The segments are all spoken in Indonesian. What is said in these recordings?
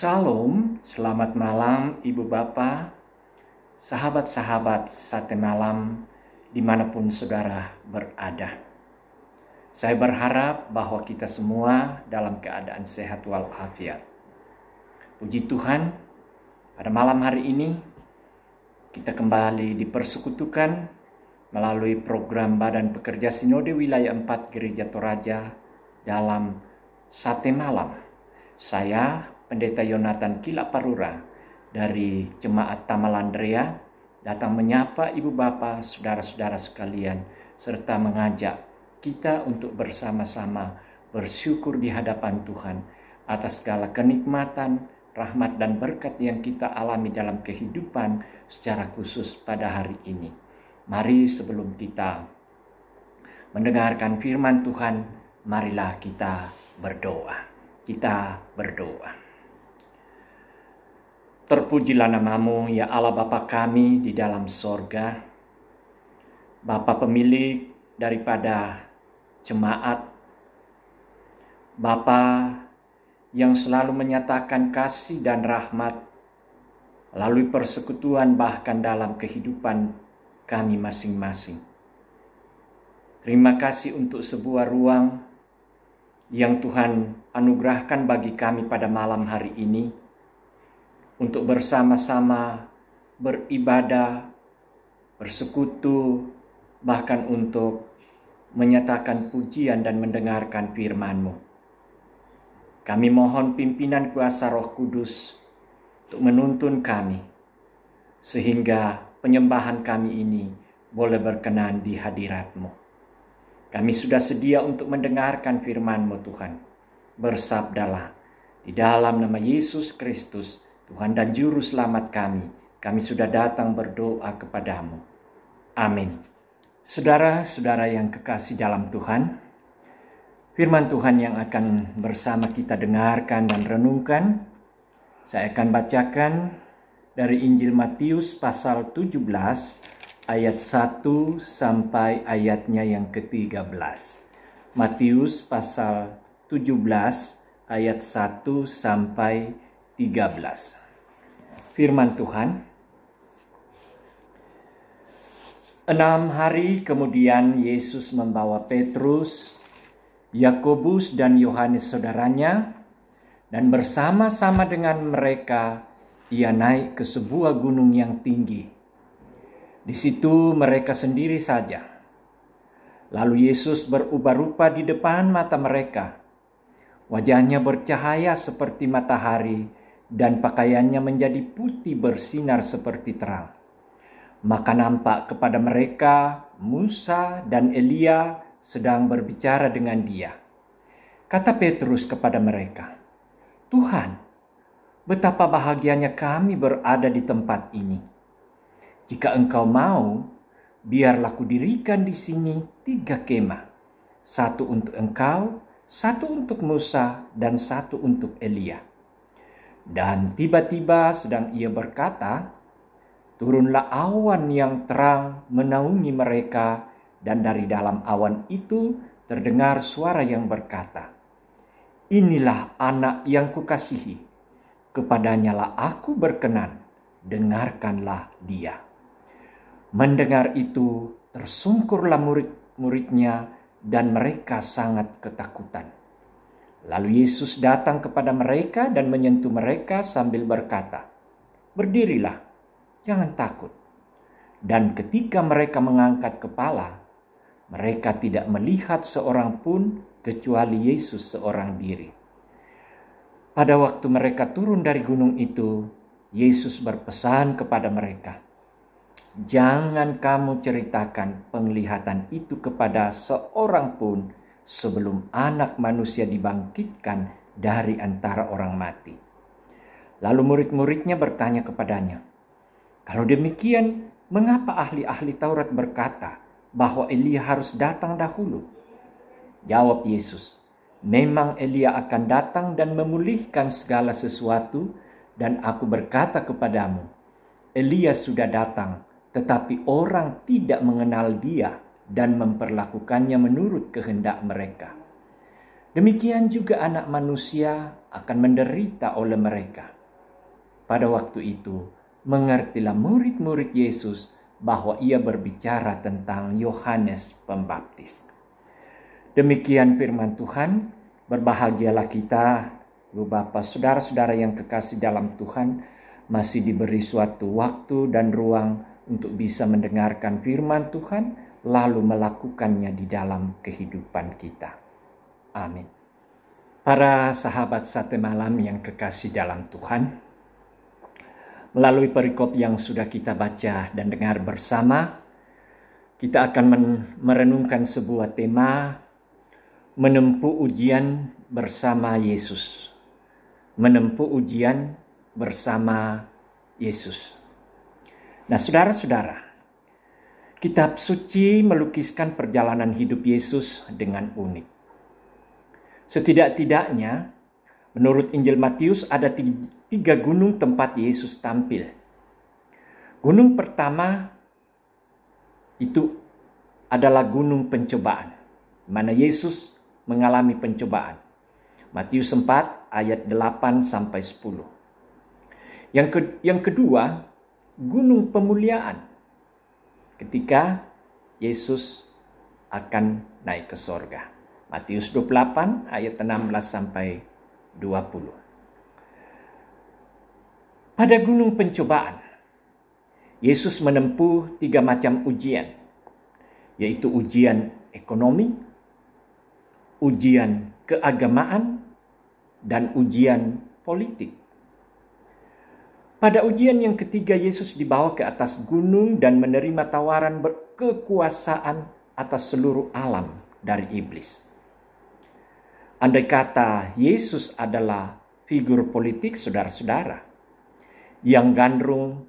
Salam, selamat malam Ibu Bapa, sahabat-sahabat Sate Malam dimanapun saudara berada. Saya berharap bahwa kita semua dalam keadaan sehat walafiat. Puji Tuhan, pada malam hari ini kita kembali dipersekutukan melalui program Badan Pekerja Sinode Wilayah 4 Gereja Toraja dalam Sate Malam. Saya Pendeta Yonatan Kilaparura dari Jemaat Tamalandrea datang menyapa Ibu Bapa, saudara-saudara sekalian, serta mengajak kita untuk bersama-sama bersyukur di hadapan Tuhan atas segala kenikmatan, rahmat dan berkat yang kita alami dalam kehidupan secara khusus pada hari ini. Mari sebelum kita mendengarkan firman Tuhan, marilah kita berdoa. Kita berdoa. Terpujilah namamu ya Allah Bapa kami di dalam sorga, Bapa pemilik daripada jemaat, Bapa yang selalu menyatakan kasih dan rahmat melalui persekutuan bahkan dalam kehidupan kami masing-masing. Terima kasih untuk sebuah ruang yang Tuhan anugerahkan bagi kami pada malam hari ini untuk bersama-sama beribadah, bersekutu, bahkan untuk menyatakan pujian dan mendengarkan firman-Mu. Kami mohon pimpinan kuasa Roh Kudus untuk menuntun kami, sehingga penyembahan kami ini boleh berkenan di hadirat-Mu. Kami sudah sedia untuk mendengarkan firman-Mu Tuhan. Bersabdalah, di dalam nama Yesus Kristus, Tuhan dan Juru Selamat kami sudah datang berdoa kepadamu. Amin. Saudara-saudara yang kekasih dalam Tuhan, firman Tuhan yang akan bersama kita dengarkan dan renungkan, saya akan bacakan dari Injil Matius pasal 17 ayat 1 sampai ayatnya yang ke-13. Matius pasal 17 ayat 1 sampai 13. Firman Tuhan. 6 hari kemudian Yesus membawa Petrus, Yakobus dan Yohanes saudaranya, dan bersama-sama dengan mereka ia naik ke sebuah gunung yang tinggi. Di situ mereka sendiri saja. Lalu Yesus berubah rupa di depan mata mereka. Wajahnya bercahaya seperti matahari dan pakaiannya menjadi putih bersinar seperti terang. Maka nampak kepada mereka Musa dan Elia sedang berbicara dengan dia. Kata Petrus kepada mereka, "Tuhan, betapa bahagianya kami berada di tempat ini. Jika engkau mau, biarlah kudirikan di sini 3 kemah. 1 untuk engkau, 1 untuk Musa, dan 1 untuk Elia." Dan tiba-tiba sedang ia berkata, turunlah awan yang terang menaungi mereka, dan dari dalam awan itu terdengar suara yang berkata, "Inilah anak yang kukasihi, kepadanyalah aku berkenan, dengarkanlah dia." Mendengar itu tersungkurlah murid-muridnya dan mereka sangat ketakutan. Lalu Yesus datang kepada mereka dan menyentuh mereka sambil berkata, "Berdirilah, jangan takut." Dan ketika mereka mengangkat kepala, mereka tidak melihat seorang pun kecuali Yesus seorang diri. Pada waktu mereka turun dari gunung itu, Yesus berpesan kepada mereka, "Jangan kamu ceritakan penglihatan itu kepada seorang pun sebelum Anak Manusia dibangkitkan dari antara orang mati." Lalu murid-muridnya bertanya kepadanya, "Kalau demikian, mengapa ahli-ahli Taurat berkata bahwa Elia harus datang dahulu?" Jawab Yesus, "Memang Elia akan datang dan memulihkan segala sesuatu, dan aku berkata kepadamu, Elia sudah datang, tetapi orang tidak mengenal dia dan memperlakukannya menurut kehendak mereka. Demikian juga Anak Manusia akan menderita oleh mereka. pada waktu itu mengertilah murid-murid Yesus bahwa ia berbicara tentang Yohanes Pembaptis. Demikian firman Tuhan. Berbahagialah kita, Ibu Bapa, saudara-saudara yang kekasih dalam Tuhan, masih diberi suatu waktu dan ruang untuk bisa mendengarkan firman Tuhan, lalu melakukannya di dalam kehidupan kita. Amin. Para sahabat Sate Malam yang kekasih dalam Tuhan, melalui perikop yang sudah kita baca dan dengar bersama, kita akan merenungkan sebuah tema, menempuh ujian bersama Yesus. Menempuh ujian bersama Yesus. Nah, saudara-saudara, kitab suci melukiskan perjalanan hidup Yesus dengan unik. Setidak-tidaknya, menurut Injil Matius ada tiga gunung tempat Yesus tampil. Gunung pertama itu adalah gunung pencobaan, mana Yesus mengalami pencobaan. Matius 4 ayat 8 sampai 10. Yang kedua, gunung pemuliaan. Ketika Yesus akan naik ke sorga. Matius 28 ayat 16 sampai 20. Pada gunung pencobaan, Yesus menempuh 3 macam ujian, yaitu ujian ekonomi, ujian keagamaan, dan ujian politik. Pada ujian yang ketiga, Yesus dibawa ke atas gunung dan menerima tawaran berkekuasaan atas seluruh alam dari iblis. Andai kata Yesus adalah figur politik, saudara-saudara, yang gandrung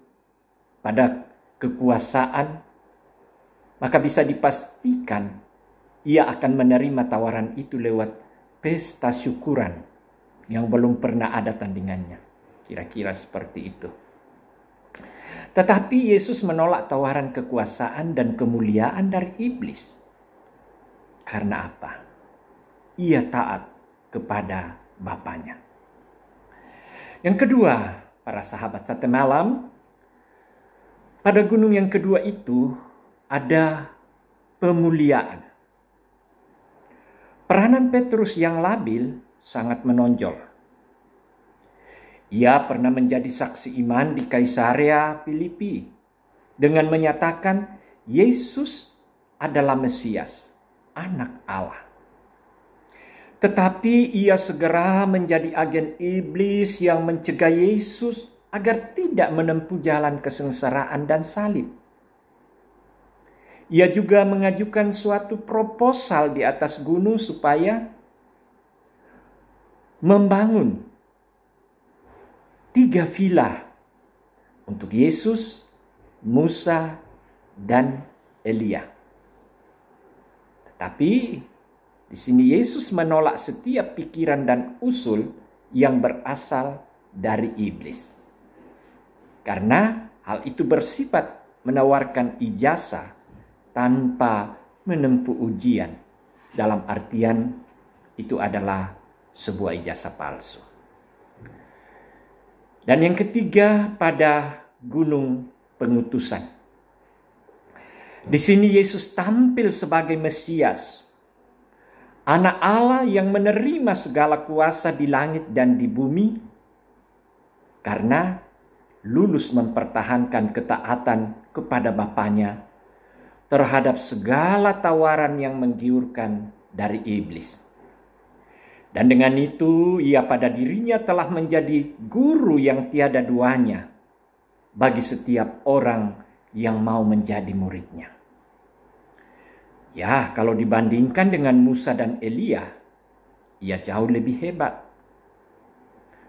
pada kekuasaan, maka bisa dipastikan ia akan menerima tawaran itu lewat pesta syukuran yang belum pernah ada tandingannya. Kira-kira seperti itu. Tetapi Yesus menolak tawaran kekuasaan dan kemuliaan dari iblis. Karena apa? Ia taat kepada Bapanya. Yang kedua, para sahabat Sate Malam, pada gunung yang kedua itu ada pemuliaan. Peranan Petrus yang labil sangat menonjol. Ia pernah menjadi saksi iman di Kaisarea Filipi dengan menyatakan Yesus adalah Mesias, anak Allah. Tetapi ia segera menjadi agen iblis yang mencegah Yesus agar tidak menempuh jalan kesengsaraan dan salib. Ia juga mengajukan suatu proposal di atas gunung supaya membangun 3 villa untuk Yesus, Musa, dan Elia. Tetapi di sini Yesus menolak setiap pikiran dan usul yang berasal dari iblis. Karena hal itu bersifat menawarkan ijazah tanpa menempuh ujian. Dalam artian itu adalah sebuah ijazah palsu. Dan yang ketiga, pada gunung pengutusan. Di sini Yesus tampil sebagai Mesias, anak Allah yang menerima segala kuasa di langit dan di bumi, karena lulus mempertahankan ketaatan kepada Bapanya terhadap segala tawaran yang menggiurkan dari iblis. Dan dengan itu ia pada dirinya telah menjadi guru yang tiada duanya bagi setiap orang yang mau menjadi muridnya. Ya, kalau dibandingkan dengan Musa dan Elia, ia jauh lebih hebat.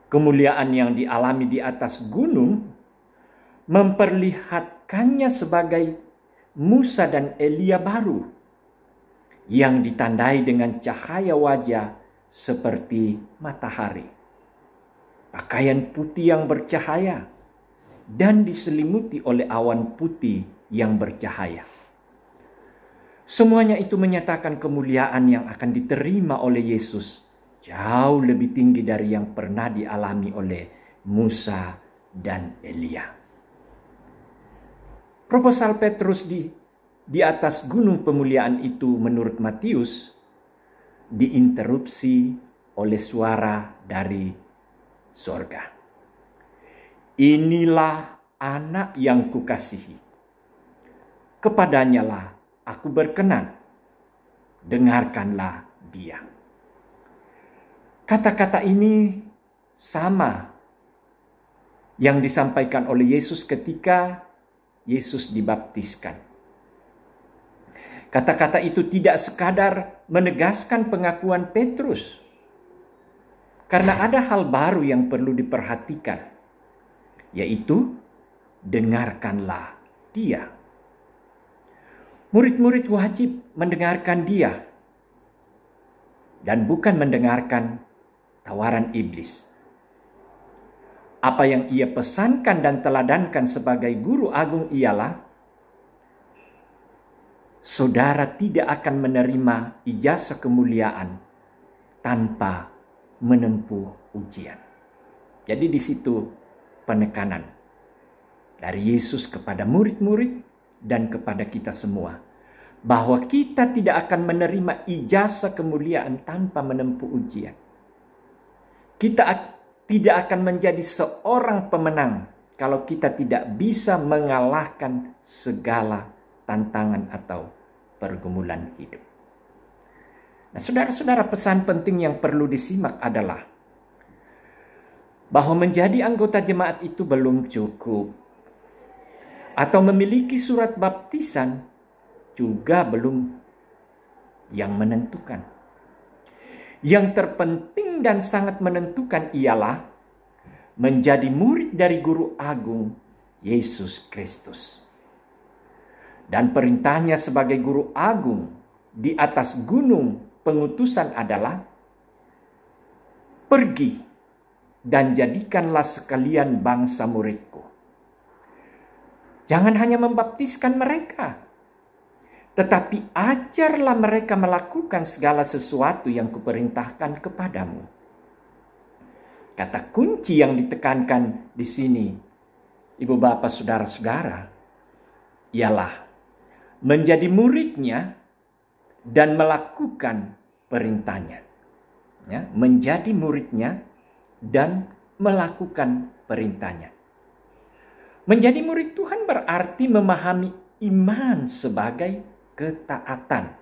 Kemuliaan yang dialami di atas gunung memperlihatkannya sebagai Musa dan Elia baru yang ditandai dengan cahaya wajah seperti matahari, pakaian putih yang bercahaya, dan diselimuti oleh awan putih yang bercahaya. Semuanya itu menyatakan kemuliaan yang akan diterima oleh Yesus jauh lebih tinggi dari yang pernah dialami oleh Musa dan Elia. Proposal Petrus di atas gunung pemuliaan itu menurut Matius diinterupsi oleh suara dari sorga. Inilah anak yang kukasihi. Kepadanyalah aku berkenan. Dengarkanlah dia. Kata-kata ini sama yang disampaikan oleh Yesus ketika Yesus dibaptiskan. Kata-kata itu tidak sekadar menegaskan pengakuan Petrus, karena ada hal baru yang perlu diperhatikan, yaitu dengarkanlah dia. Murid-murid wajib mendengarkan dia dan bukan mendengarkan tawaran iblis. Apa yang ia pesankan dan teladankan sebagai guru agung ialah, saudara tidak akan menerima ijazah kemuliaan tanpa menempuh ujian. Jadi di situ penekanan dari Yesus kepada murid-murid dan kepada kita semua, bahwa kita tidak akan menerima ijazah kemuliaan tanpa menempuh ujian. Kita tidak akan menjadi seorang pemenang kalau kita tidak bisa mengalahkan segala tantangan atau pergumulan hidup. Nah, saudara-saudara, pesan penting yang perlu disimak adalah bahwa menjadi anggota jemaat itu belum cukup, atau memiliki surat baptisan juga belum yang menentukan. Yang terpenting dan sangat menentukan ialah menjadi murid dari Guru Agung Yesus Kristus. Dan perintahnya sebagai Guru Agung di atas gunung pengutusan adalah, pergi dan jadikanlah sekalian bangsa muridku. Jangan hanya membaptiskan mereka, tetapi ajarlah mereka melakukan segala sesuatu yang kuperintahkan kepadamu. Kata kunci yang ditekankan di sini, ibu bapak saudara-saudara, ialah menjadi muridnya dan melakukan perintahnya. Ya, menjadi muridnya dan melakukan perintahnya. Menjadi murid Tuhan berarti memahami iman sebagai ketaatan.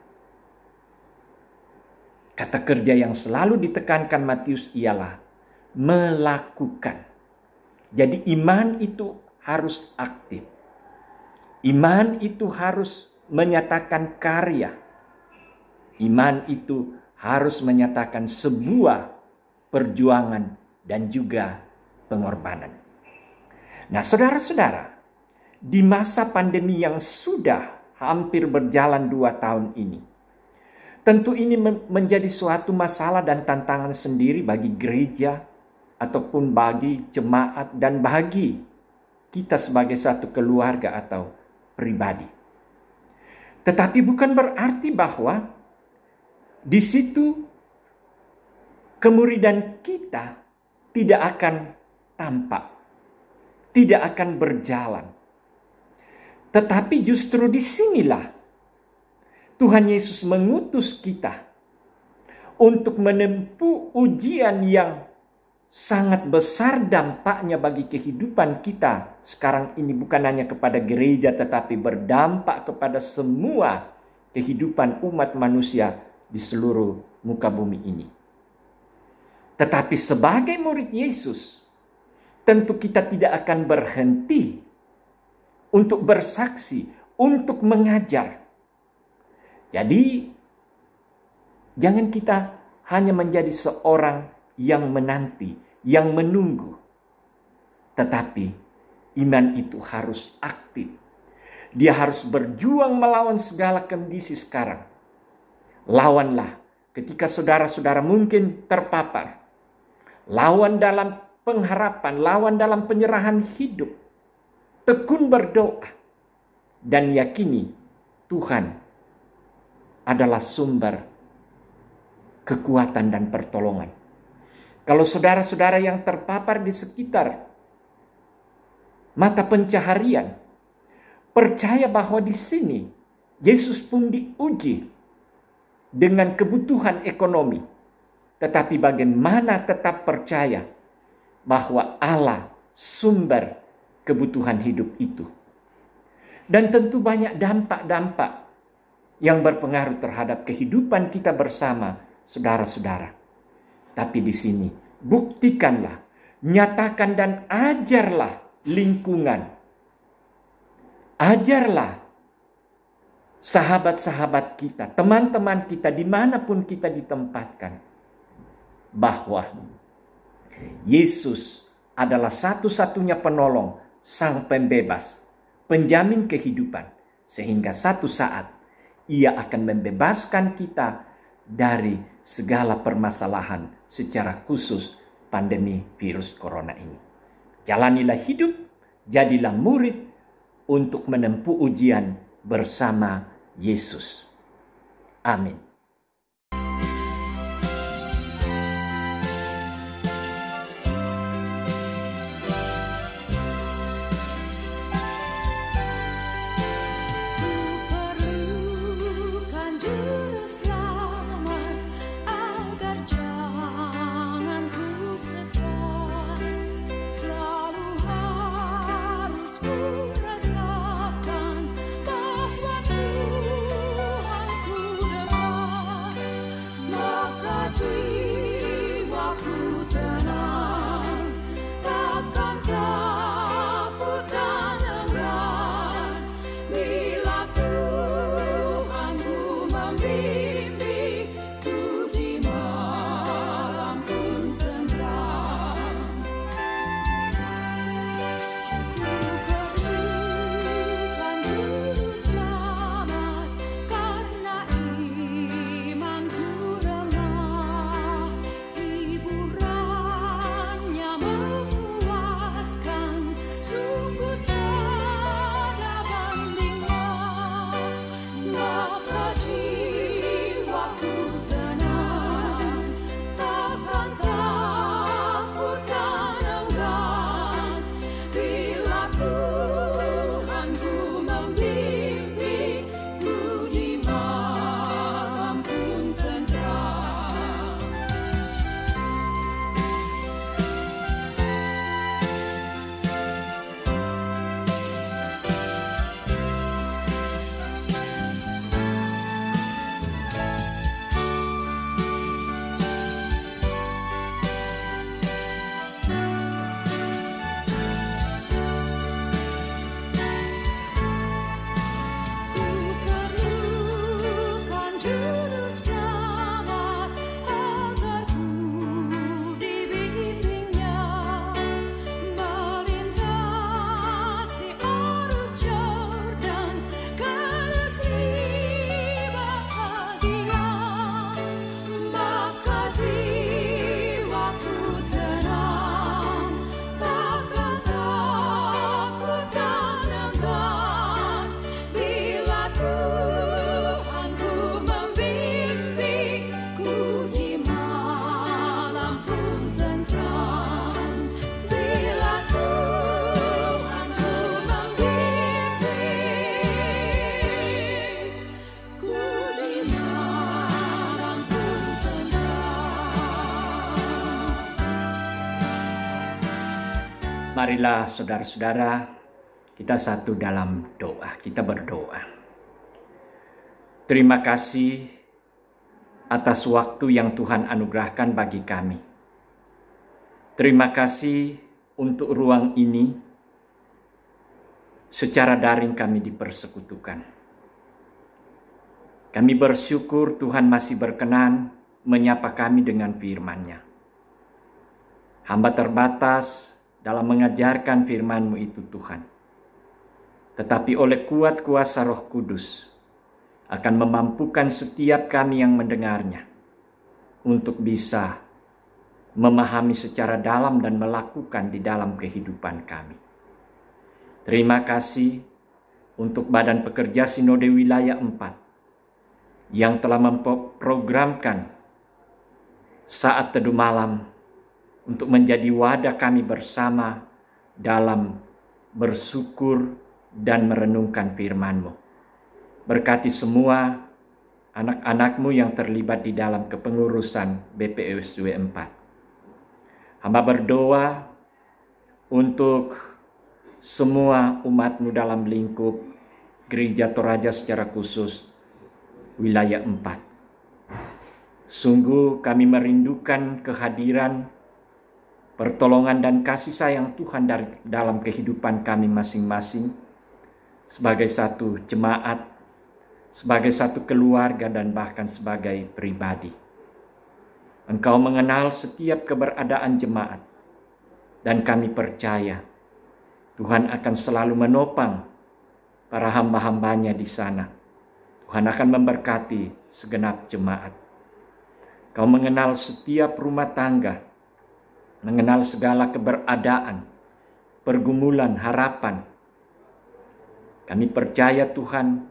Kata kerja yang selalu ditekankan Matius ialah melakukan. Jadi iman itu harus aktif. Iman itu harus menyatakan karya. Iman itu harus menyatakan sebuah perjuangan dan juga pengorbanan. Nah, saudara-saudara, di masa pandemi yang sudah hampir berjalan 2 tahun ini, tentu ini menjadi suatu masalah dan tantangan sendiri bagi gereja ataupun bagi jemaat dan bagi kita sebagai satu keluarga atau pribadi. Tetapi bukan berarti bahwa di situ kemuridan kita tidak akan tampak, tidak akan berjalan. Tetapi justru disinilah Tuhan Yesus mengutus kita untuk menempuh ujian yang sangat besar dampaknya bagi kehidupan kita sekarang ini, bukan hanya kepada gereja tetapi berdampak kepada semua kehidupan umat manusia di seluruh muka bumi ini. Tetapi sebagai murid Yesus, tentu kita tidak akan berhenti untuk bersaksi, untuk mengajar. Jadi jangan kita hanya menjadi seorang yang menanti, yang menunggu. Tetapi iman itu harus aktif. Dia harus berjuang melawan segala kondisi sekarang. Lawanlah ketika saudara-saudara mungkin terpapar. Lawan dalam pengharapan, lawan dalam penyerahan hidup. Tekun berdoa dan yakini Tuhan adalah sumber kekuatan dan pertolongan. Kalau saudara-saudara yang terpapar di sekitar mata pencaharian. Percaya bahwa di sini Yesus pun diuji dengan kebutuhan ekonomi. Tetapi bagaimana tetap percaya bahwa Allah sumber kebutuhan hidup itu. Dan tentu banyak dampak-dampak yang berpengaruh terhadap kehidupan kita bersama, saudara-saudara. Tapi di sini, buktikanlah, nyatakan dan ajarlah lingkungan. Ajarlah sahabat-sahabat kita, teman-teman kita, dimanapun kita ditempatkan, bahwa Yesus adalah satu-satunya penolong, sang pembebas, penjamin kehidupan, sehingga satu saat Ia akan membebaskan kita dari segala permasalahan, secara khusus pandemi virus corona ini. Jalanilah hidup, jadilah murid untuk menempuh ujian bersama Yesus. Amin. Marilah saudara-saudara, kita satu dalam doa, kita berdoa. Terima kasih atas waktu yang Tuhan anugerahkan bagi kami. Terima kasih untuk ruang ini, secara daring kami dipersekutukan. Kami bersyukur Tuhan masih berkenan menyapa kami dengan firman-Nya. Hamba terbatas dalam mengajarkan firman-Mu itu Tuhan. Tetapi oleh kuat kuasa Roh Kudus akan memampukan setiap kami yang mendengarnya untuk bisa memahami secara dalam dan melakukan di dalam kehidupan kami. Terima kasih untuk Badan Pekerja Sinode Wilayah 4 yang telah memprogramkan saat teduh malam untuk menjadi wadah kami bersama dalam bersyukur, dan merenungkan firman-Mu. Berkati semua anak-anak-Mu yang terlibat di dalam kepengurusan BPUSW 4. Hamba berdoa untuk semua umat-Mu dalam lingkup Gereja Toraja secara khusus wilayah 4. Sungguh kami merindukan kehadiran, pertolongan dan kasih sayang Tuhan dalam kehidupan kami masing-masing sebagai satu jemaat, sebagai satu keluarga, dan bahkan sebagai pribadi. Engkau mengenal setiap keberadaan jemaat, dan kami percaya Tuhan akan selalu menopang para hamba-hambanya di sana. Tuhan akan memberkati segenap jemaat. Kau mengenal setiap rumah tangga, mengenal segala keberadaan, pergumulan, harapan. Kami percaya Tuhan,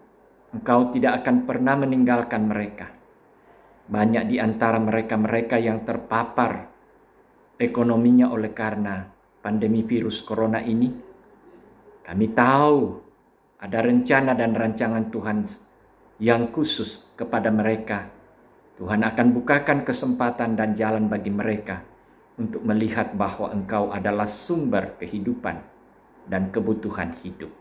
Engkau tidak akan pernah meninggalkan mereka. Banyak di antara mereka yang terpapar ekonominya oleh karena pandemi virus corona ini. Kami tahu ada rencana dan rancangan Tuhan yang khusus kepada mereka. Tuhan akan bukakan kesempatan dan jalan bagi mereka untuk melihat bahwa Engkau adalah sumber kehidupan dan kebutuhan hidup.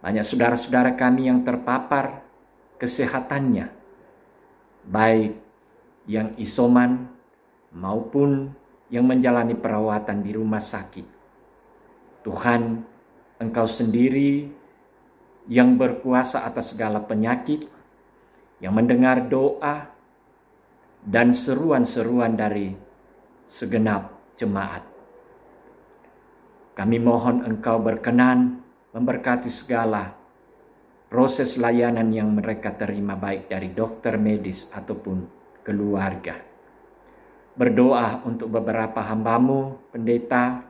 Banyak saudara-saudara kami yang terpapar kesehatannya, baik yang isoman maupun yang menjalani perawatan di rumah sakit. Tuhan, Engkau sendiri yang berkuasa atas segala penyakit, yang mendengar doa dan seruan-seruan dari segenap jemaat. Kami mohon Engkau berkenan memberkati segala proses layanan yang mereka terima, baik dari dokter medis ataupun keluarga. Berdoa untuk beberapa hamba-Mu, pendeta,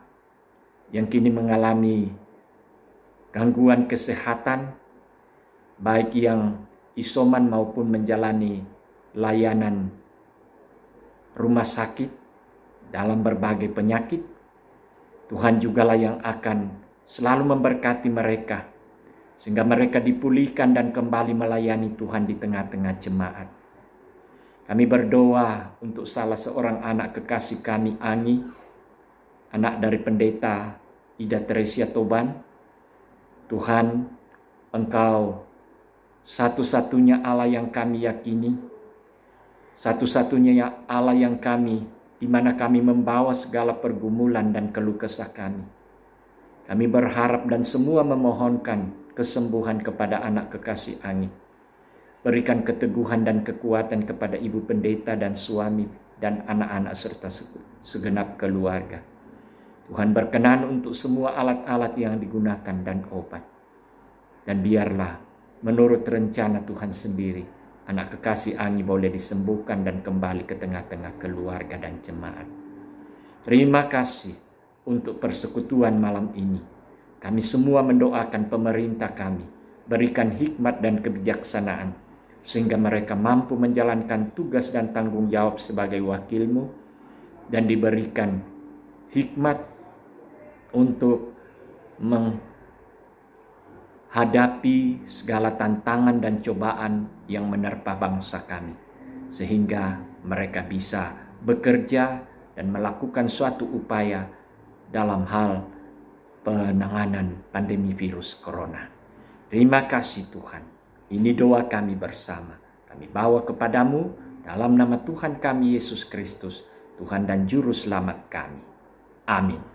yang kini mengalami gangguan kesehatan, baik yang isoman maupun menjalani layanan rumah sakit dalam berbagai penyakit. Tuhan jugalah yang akan selalu memberkati mereka, sehingga mereka dipulihkan dan kembali melayani Tuhan di tengah-tengah jemaat. Kami berdoa untuk salah seorang anak kekasih kami, Ani, anak dari pendeta Ida Teresia Toban. Tuhan, Engkau satu-satunya Allah yang kami yakini, satu-satunya Allah yang kami, di mana kami membawa segala pergumulan dan keluh kesah kami. Kami berharap dan semua memohonkan kesembuhan kepada anak kekasih Ani. Berikan keteguhan dan kekuatan kepada ibu pendeta dan suami dan anak-anak serta segenap keluarga. Tuhan berkenan untuk semua alat-alat yang digunakan dan obat. Dan biarlah menurut rencana Tuhan sendiri, anak kekasih Ani boleh disembuhkan dan kembali ke tengah-tengah keluarga dan jemaat. Terima kasih untuk persekutuan malam ini. Kami semua mendoakan pemerintah kami, berikan hikmat dan kebijaksanaan, sehingga mereka mampu menjalankan tugas dan tanggung jawab sebagai wakil-Mu, dan diberikan hikmat untuk menghadapi segala tantangan dan cobaan yang menerpa bangsa kami, sehingga mereka bisa bekerja dan melakukan suatu upaya dalam hal penanganan pandemi virus corona. Terima kasih Tuhan. Ini doa kami bersama. Kami bawa kepadamu dalam nama Tuhan kami Yesus Kristus, Tuhan dan Juru Selamat kami. Amin.